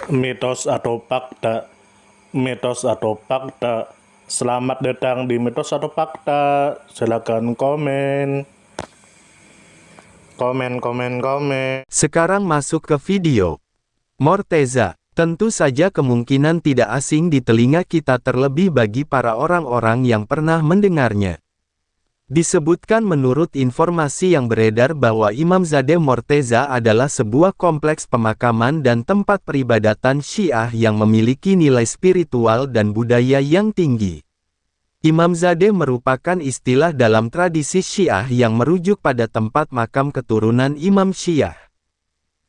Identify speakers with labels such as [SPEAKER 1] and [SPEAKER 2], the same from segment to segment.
[SPEAKER 1] Mitos atau fakta? Mitos atau fakta? Selamat datang di Mitos atau Fakta. Silakan komen. Komen.
[SPEAKER 2] Sekarang masuk ke video. Morteza. Tentu saja kemungkinan tidak asing di telinga kita, terlebih bagi para orang-orang yang pernah mendengarnya. Disebutkan menurut informasi yang beredar bahwa Imamzadeh Morteza adalah sebuah kompleks pemakaman dan tempat peribadatan Syiah yang memiliki nilai spiritual dan budaya yang tinggi. Imamzadeh merupakan istilah dalam tradisi Syiah yang merujuk pada tempat makam keturunan Imam Syiah.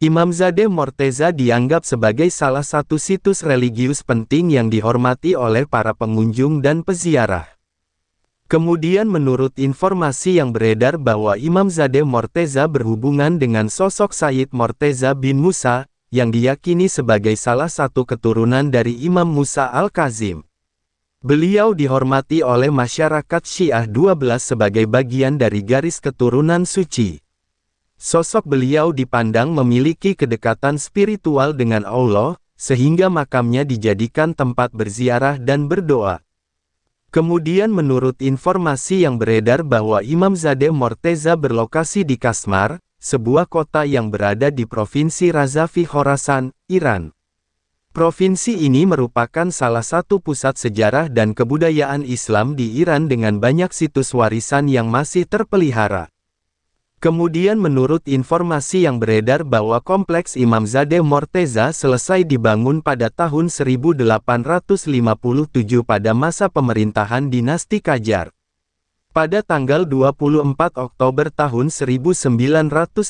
[SPEAKER 2] Imamzadeh Morteza dianggap sebagai salah satu situs religius penting yang dihormati oleh para pengunjung dan peziarah. Kemudian menurut informasi yang beredar bahwa Imamzadeh Morteza berhubungan dengan sosok Sayyid Morteza bin Musa, yang diyakini sebagai salah satu keturunan dari Imam Musa Al-Kazim. Beliau dihormati oleh masyarakat Syiah 12 sebagai bagian dari garis keturunan suci. Sosok beliau dipandang memiliki kedekatan spiritual dengan Allah, sehingga makamnya dijadikan tempat berziarah dan berdoa. Kemudian menurut informasi yang beredar bahwa Imamzadeh Morteza berlokasi di Kasmar, sebuah kota yang berada di Provinsi Razavi Khorasan, Iran. Provinsi ini merupakan salah satu pusat sejarah dan kebudayaan Islam di Iran dengan banyak situs warisan yang masih terpelihara. Kemudian menurut informasi yang beredar bahwa kompleks Imamzadeh Morteza selesai dibangun pada tahun 1857 pada masa pemerintahan dinasti Qajar. Pada tanggal 24 Oktober tahun 1977,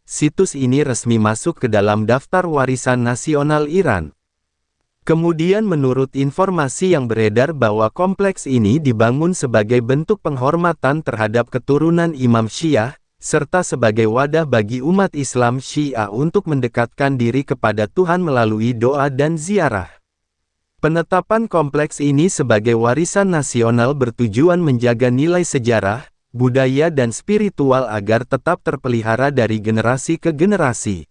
[SPEAKER 2] situs ini resmi masuk ke dalam daftar warisan nasional Iran. Kemudian menurut informasi yang beredar bahwa kompleks ini dibangun sebagai bentuk penghormatan terhadap keturunan Imam Syiah, serta sebagai wadah bagi umat Islam Syiah untuk mendekatkan diri kepada Tuhan melalui doa dan ziarah. Penetapan kompleks ini sebagai warisan nasional bertujuan menjaga nilai sejarah, budaya dan spiritual agar tetap terpelihara dari generasi ke generasi.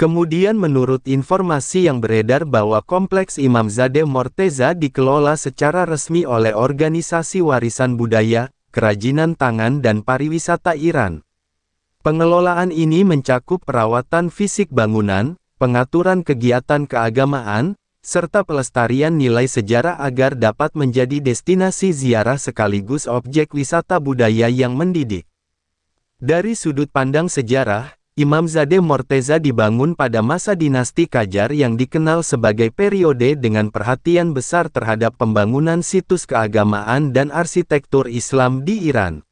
[SPEAKER 2] Kemudian menurut informasi yang beredar bahwa kompleks Imamzadeh Morteza dikelola secara resmi oleh Organisasi Warisan Budaya, Kerajinan Tangan dan Pariwisata Iran. Pengelolaan ini mencakup perawatan fisik bangunan, pengaturan kegiatan keagamaan, serta pelestarian nilai sejarah agar dapat menjadi destinasi ziarah sekaligus objek wisata budaya yang mendidik. Dari sudut pandang sejarah, Imamzadeh Morteza dibangun pada masa dinasti Qajar yang dikenal sebagai periode dengan perhatian besar terhadap pembangunan situs keagamaan dan arsitektur Islam di Iran.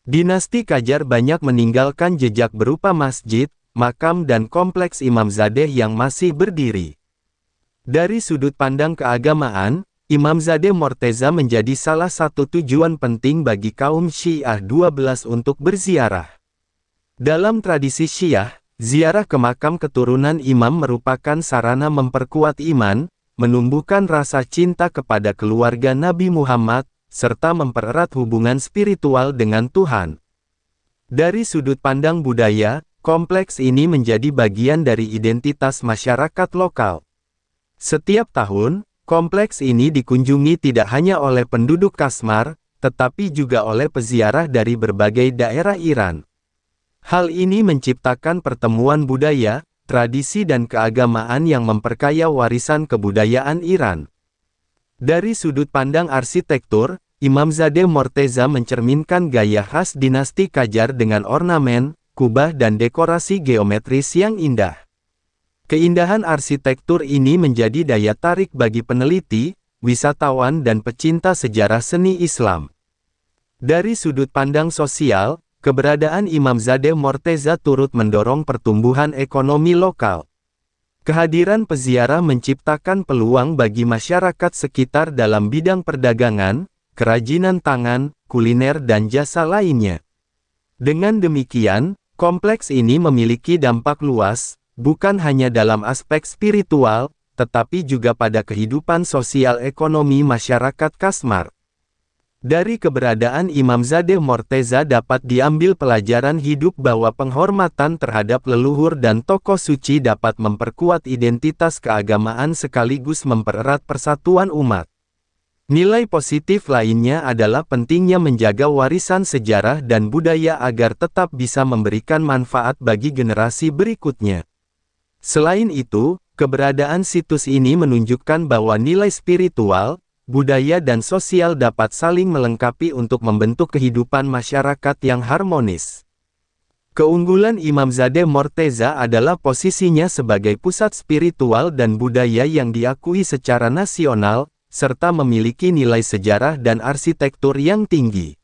[SPEAKER 2] Dinasti Qajar banyak meninggalkan jejak berupa masjid, makam dan kompleks Imamzadeh yang masih berdiri. Dari sudut pandang keagamaan, Imamzadeh Morteza menjadi salah satu tujuan penting bagi kaum Syiah 12 untuk berziarah. Dalam tradisi Syiah, ziarah ke makam keturunan imam merupakan sarana memperkuat iman, menumbuhkan rasa cinta kepada keluarga Nabi Muhammad, serta mempererat hubungan spiritual dengan Tuhan. Dari sudut pandang budaya, kompleks ini menjadi bagian dari identitas masyarakat lokal. Setiap tahun, kompleks ini dikunjungi tidak hanya oleh penduduk Kasmar, tetapi juga oleh peziarah dari berbagai daerah Iran. Hal ini menciptakan pertemuan budaya, tradisi dan keagamaan yang memperkaya warisan kebudayaan Iran. Dari sudut pandang arsitektur, Imamzadeh Morteza mencerminkan gaya khas dinasti Qajar dengan ornamen, kubah dan dekorasi geometris yang indah. Keindahan arsitektur ini menjadi daya tarik bagi peneliti, wisatawan dan pecinta sejarah seni Islam. Dari sudut pandang sosial, keberadaan Imamzadeh Morteza turut mendorong pertumbuhan ekonomi lokal. Kehadiran peziarah menciptakan peluang bagi masyarakat sekitar dalam bidang perdagangan, kerajinan tangan, kuliner dan jasa lainnya. Dengan demikian, kompleks ini memiliki dampak luas, bukan hanya dalam aspek spiritual, tetapi juga pada kehidupan sosial ekonomi masyarakat Kasmar. Dari keberadaan Imamzadeh Morteza dapat diambil pelajaran hidup bahwa penghormatan terhadap leluhur dan tokoh suci dapat memperkuat identitas keagamaan sekaligus mempererat persatuan umat. Nilai positif lainnya adalah pentingnya menjaga warisan sejarah dan budaya agar tetap bisa memberikan manfaat bagi generasi berikutnya. Selain itu, keberadaan situs ini menunjukkan bahwa nilai spiritual, budaya dan sosial dapat saling melengkapi untuk membentuk kehidupan masyarakat yang harmonis. Keunggulan Imamzadeh Morteza adalah posisinya sebagai pusat spiritual dan budaya yang diakui secara nasional, serta memiliki nilai sejarah dan arsitektur yang tinggi.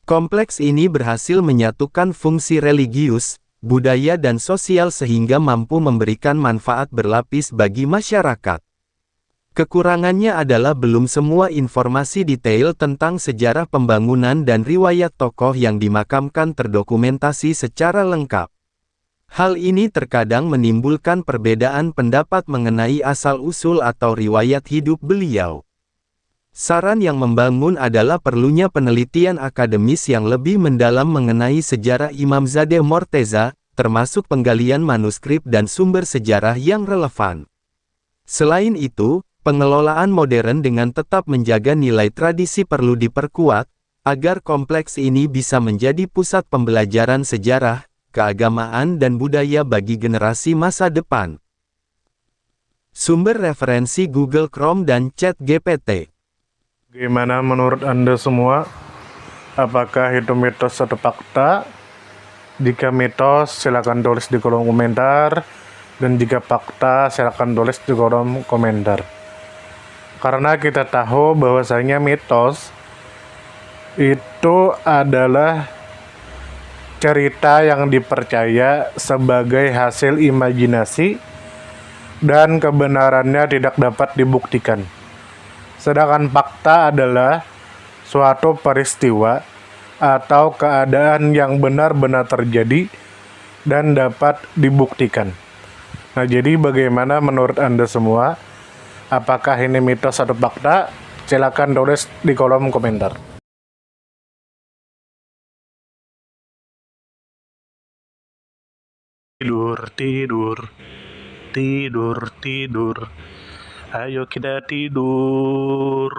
[SPEAKER 2] Kompleks ini berhasil menyatukan fungsi religius, budaya dan sosial sehingga mampu memberikan manfaat berlapis bagi masyarakat. Kekurangannya adalah belum semua informasi detail tentang sejarah pembangunan dan riwayat tokoh yang dimakamkan terdokumentasi secara lengkap. Hal ini terkadang menimbulkan perbedaan pendapat mengenai asal-usul atau riwayat hidup beliau. Saran yang membangun adalah perlunya penelitian akademis yang lebih mendalam mengenai sejarah Imamzadeh Morteza, termasuk penggalian manuskrip dan sumber sejarah yang relevan. Selain itu, pengelolaan modern dengan tetap menjaga nilai tradisi perlu diperkuat, agar kompleks ini bisa menjadi pusat pembelajaran sejarah, keagamaan dan budaya bagi generasi masa depan. Sumber referensi Google Chrome dan ChatGPT.
[SPEAKER 1] Gimana menurut Anda semua? Apakah itu mitos atau fakta? Jika mitos, silakan tulis di kolom komentar. Dan jika fakta, silakan tulis di kolom komentar. Karena kita tahu bahwasanya mitos itu adalah cerita yang dipercaya sebagai hasil imajinasi dan kebenarannya tidak dapat dibuktikan. Sedangkan fakta adalah suatu peristiwa atau keadaan yang benar-benar terjadi dan dapat dibuktikan. Nah, jadi bagaimana menurut Anda semua? Apakah ini mitos atau fakta? Silakan tulis di kolom komentar. Tidur, tidur, tidur, tidur. Ayo kita tidur.